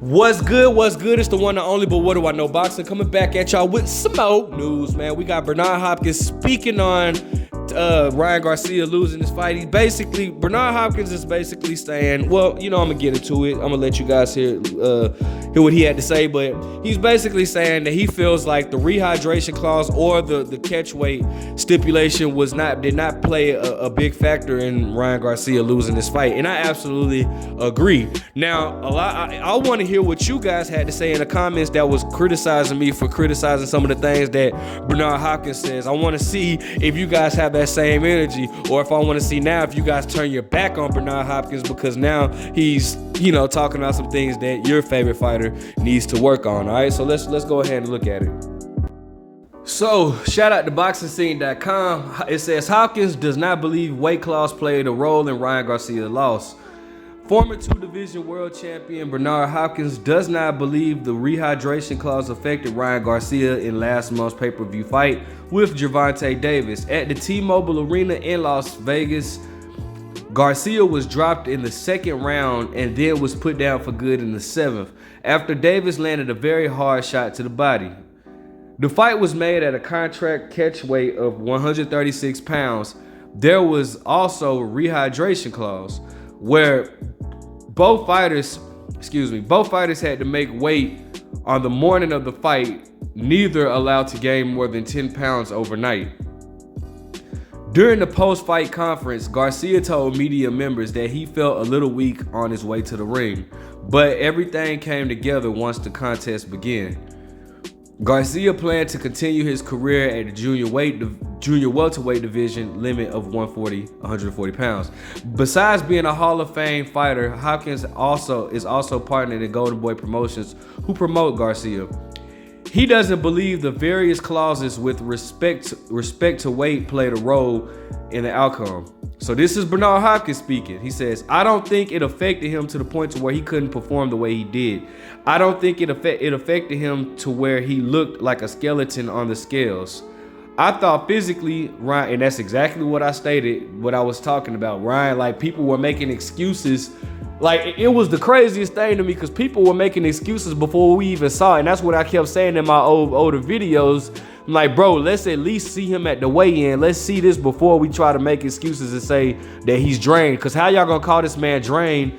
What's good? What's good? It's the one and only, but what do I know? Boxing coming back at y'all with some more news, man. We got Bernard Hopkins speaking on Ryan Garcia losing his fight. Bernard Hopkins is basically saying, well, I'm gonna get into it. I'm gonna let you guys hear what he had to say, but he's basically saying that he feels like the rehydration clause or the catch weight stipulation did not play a big factor in Ryan Garcia losing this fight, and I absolutely agree. Now, I want to hear what you guys had to say in the comments that was criticizing me for criticizing some of the things that Bernard Hopkins says. I want to see if you guys have that same energy, or if I want to see now if you guys turn your back on Bernard Hopkins because now he's talking about some things that your favorite fighter needs to work on. All right, so let's go ahead and look at it. So, shout out to BoxingScene.com. It says Hawkins does not believe weight clause played a role in Ryan Garcia's loss. Former two-division world champion Bernard Hopkins does not believe the rehydration clause affected Ryan Garcia in last month's pay-per-view fight with Gervonta Davis. At the T-Mobile Arena in Las Vegas, Garcia was dropped in the second round and then was put down for good in the seventh after Davis landed a very hard shot to the body. The fight was made at a contract catch weight of 136 pounds. There was also a rehydration clause where both fighters had to make weight on the morning of the fight, neither allowed to gain more than 10 pounds overnight. During the post-fight conference, Garcia told media members that he felt a little weak on his way to the ring, but everything came together once the contest began. Garcia planned to continue his career at the junior welterweight division limit of 140 pounds. Besides being a Hall of Fame fighter, Hopkins is also partnered in Golden Boy Promotions, who promote Garcia. He doesn't believe the various clauses with respect to weight played a role in the outcome. So this is Bernard Hopkins speaking. He says, I don't think it affected him to the point to where he couldn't perform the way he did. I don't think it affected him to where he looked like a skeleton on the scales. I thought physically, Ryan, and that's exactly what I stated, what I was talking about, Ryan, like people were making excuses. Like, it was the craziest thing to me because people were making excuses before we even saw it. And that's what I kept saying in my older videos. I'm like, bro, let's at least see him at the weigh-in. Let's see this before we try to make excuses and say that he's drained. Because how y'all gonna call this man drained?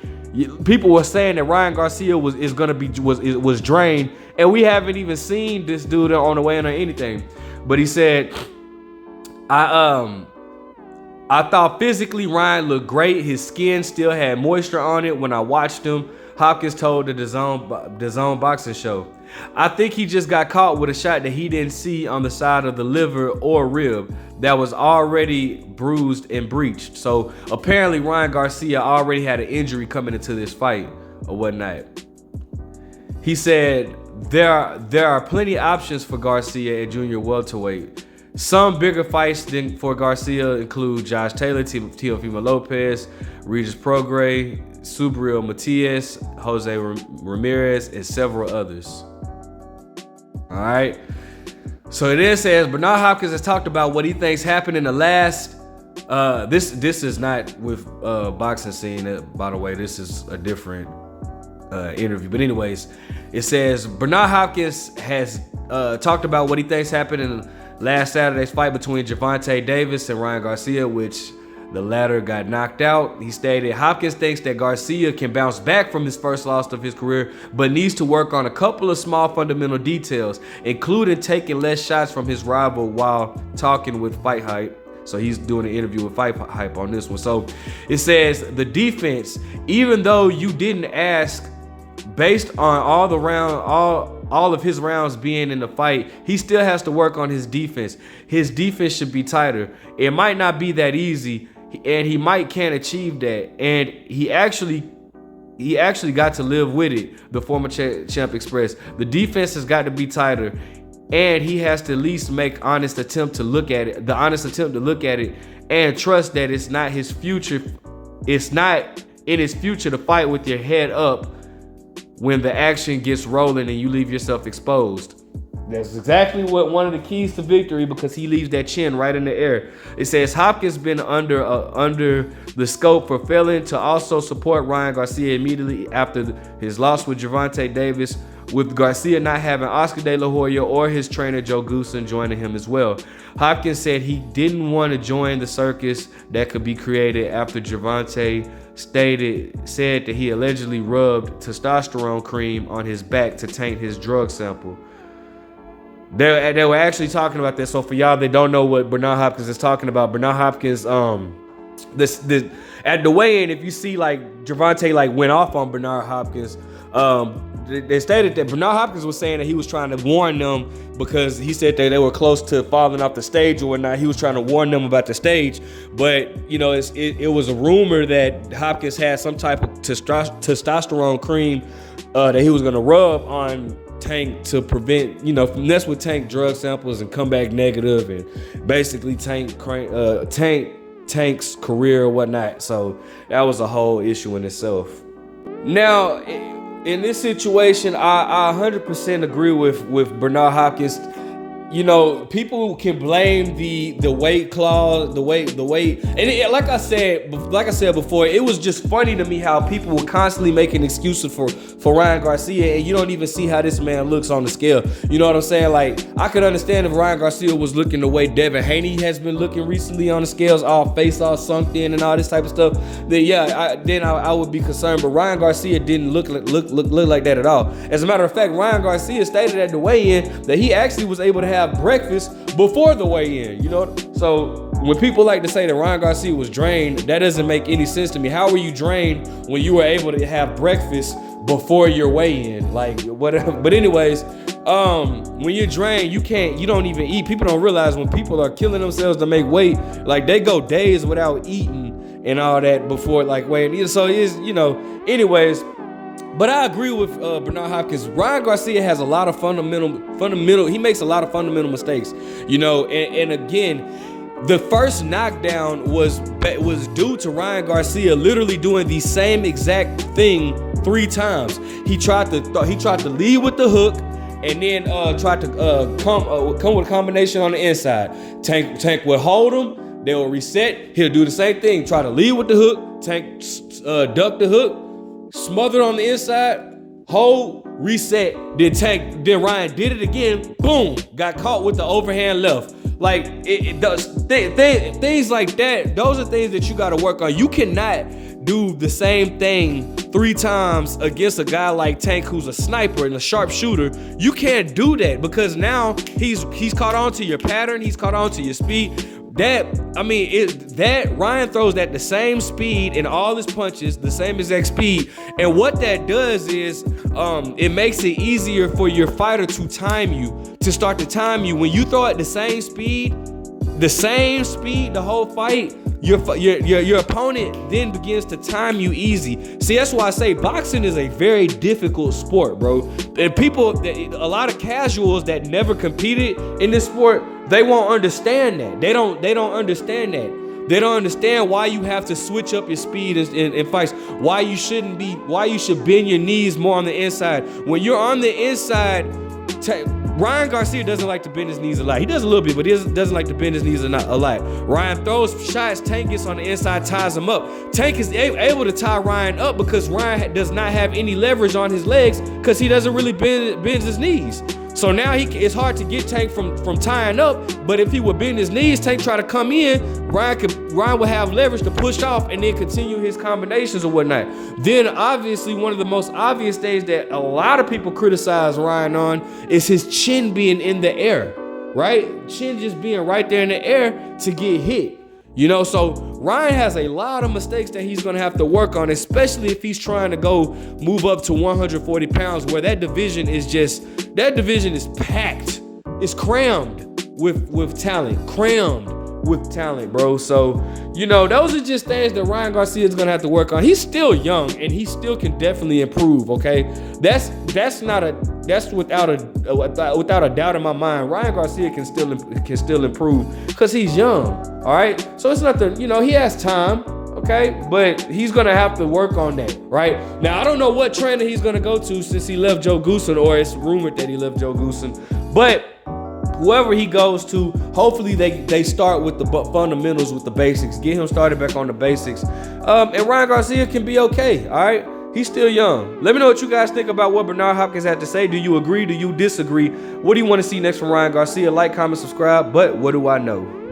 People were saying that Ryan Garcia was drained, and we haven't even seen this dude on the weigh-in or anything. But he said, I thought physically Ryan looked great. His skin still had moisture on it when I watched him, Hopkins told the DAZN boxing show. I think he just got caught with a shot that he didn't see on the side of the liver or rib that was already bruised and breached. So apparently Ryan Garcia already had an injury coming into this fight or whatnot. He said there are plenty of options for Garcia at junior welterweight. Some bigger fights for Garcia include Josh Taylor, Teofimo Lopez, Regis Prograis, Subriel Matias, Jose Ramirez, and several others. All right. So it then says Bernard Hopkins has talked about what he thinks happened in the last. This is not with Boxing Scene, by the way. This is a different interview. But anyways, it says Bernard Hopkins has talked about what he thinks happened in last Saturday's fight between Gervonta Davis and Ryan Garcia, which the latter got knocked out. He stated Hopkins thinks that Garcia can bounce back from his first loss of his career, but needs to work on a couple of small fundamental details, including taking less shots from his rival while talking with Fight Hype. So he's doing an interview with Fight Hype on this one. So it says the defense, even though you didn't ask, based on all of his rounds being in the fight, he still has to work on his defense. His defense should be tighter. It might not be that easy, and he can't achieve that. And he actually got to live with it, the former champ expressed. The defense has got to be tighter, and he has to at least make the honest attempt to look at it and trust that it's not his future. It's not in his future to fight with your head up when the action gets rolling and you leave yourself exposed. That's exactly what one of the keys to victory, because he leaves that chin right in the air. It says Hopkins been under the scope for failing to also support Ryan Garcia immediately after his loss with Gervonta Davis, with Garcia not having Oscar De La Hoya or his trainer Joe Goosen joining him as well. Hopkins said he didn't want to join the circus that could be created after Gervonta said that he allegedly rubbed testosterone cream on his back to taint his drug sample. They were actually talking about this. So for y'all that don't know what Bernard Hopkins is talking about, Bernard Hopkins, this at the weigh-in, if you see like Gervonta like went off on Bernard Hopkins, they stated that Bernard Hopkins was saying that he was trying to warn them because he said that they were close to falling off the stage or whatnot. He was trying to warn them about the stage, but you know, it was a rumor that Hopkins had some type of testosterone cream that he was gonna rub on Tank to prevent, you know, mess with Tank drug samples and come back negative and basically Tank's career or whatnot. So that was a whole issue in itself. Now, in this situation, I 100% agree with Bernard Hopkins. You know, people can blame the weight clause, the weight, and like I said before, it was just funny to me how people were constantly making excuses for Ryan Garcia, and you don't even see how this man looks on the scale. You know what I'm saying? Like, I could understand if Ryan Garcia was looking the way Devin Haney has been looking recently on the scales, all face all sunk in and all this type of stuff. Then yeah, I would be concerned. But Ryan Garcia didn't look like that at all. As a matter of fact, Ryan Garcia stated at the weigh-in that he actually was able to have breakfast before the weigh-in, you know? So when people like to say that Ryan Garcia was drained, that doesn't make any sense to me. How were you drained when you were able to have breakfast before your weigh-in? Like, whatever. But anyways, when you're drained, you don't even eat. People don't realize when people are killing themselves to make weight, like they go days without eating and all that before like weighing. So it's, you know, anyways. But I agree with Bernard Hopkins. Ryan Garcia has a lot of fundamental. He makes a lot of fundamental mistakes, you know. And again, the first knockdown was due to Ryan Garcia literally doing the same exact thing 3 times. He tried to lead with the hook, and then tried to come with a combination on the inside. Tank would hold him. They will reset. He'll do the same thing. Try to lead with the hook. Tank duck the hook. Smothered on the inside, hold, reset, then Ryan did it again, boom, got caught with the overhand left. Like, things like that, those are things that you gotta work on. You cannot do the same thing 3 times against a guy like Tank, who's a sniper and a sharp shooter. You can't do that because now he's caught on to your pattern, he's caught on to your speed. Ryan throws at the same speed in all his punches, the same exact speed. And what that does is it makes it easier for your fighter to start to time you. When you throw at the same speed the whole fight, your opponent then begins to time you easy. See, that's why I say boxing is a very difficult sport, bro. And a lot of casuals that never competed in this sport, they won't understand that. They don't understand that. They don't understand why you have to switch up your speed in fights. Why you should bend your knees more on the inside. When you're on the inside, Ryan Garcia doesn't like to bend his knees a lot. He does a little bit, but he doesn't like to bend his knees a lot. Ryan throws shots, Tank gets on the inside, ties him up. Tank is able to tie Ryan up because Ryan does not have any leverage on his legs because he doesn't really bend his knees. So now it's hard to get Tank from tying up, but if he would bend his knees, Tank try to come in, Ryan would have leverage to push off and then continue his combinations or whatnot. Then obviously one of the most obvious things that a lot of people criticize Ryan on is his chin being in the air, right? Chin just being right there in the air to get hit. You know, so Ryan has a lot of mistakes that he's going to have to work on, especially if he's trying to move up to 140 pounds, where that division is packed. It's crammed with talent, bro. So, you know, those are just things that Ryan Garcia is going to have to work on. He's still young and he still can definitely improve, okay? That's without a doubt in my mind. Ryan Garcia can still improve because he's young, all right? So it's nothing, you know, he has time. Okay, but he's gonna have to work on that, right? Now, I don't know what trainer he's gonna go to since he left Joe Goosen, or it's rumored that he left Joe Goosen. But whoever he goes to, hopefully they start with the fundamentals, with the basics, get him started back on the basics. And Ryan Garcia can be okay, all right? He's still young. Let me know what you guys think about what Bernard Hopkins had to say. Do you agree? Do you disagree? What do you want to see next from Ryan Garcia? Like, comment, subscribe. But what do I know?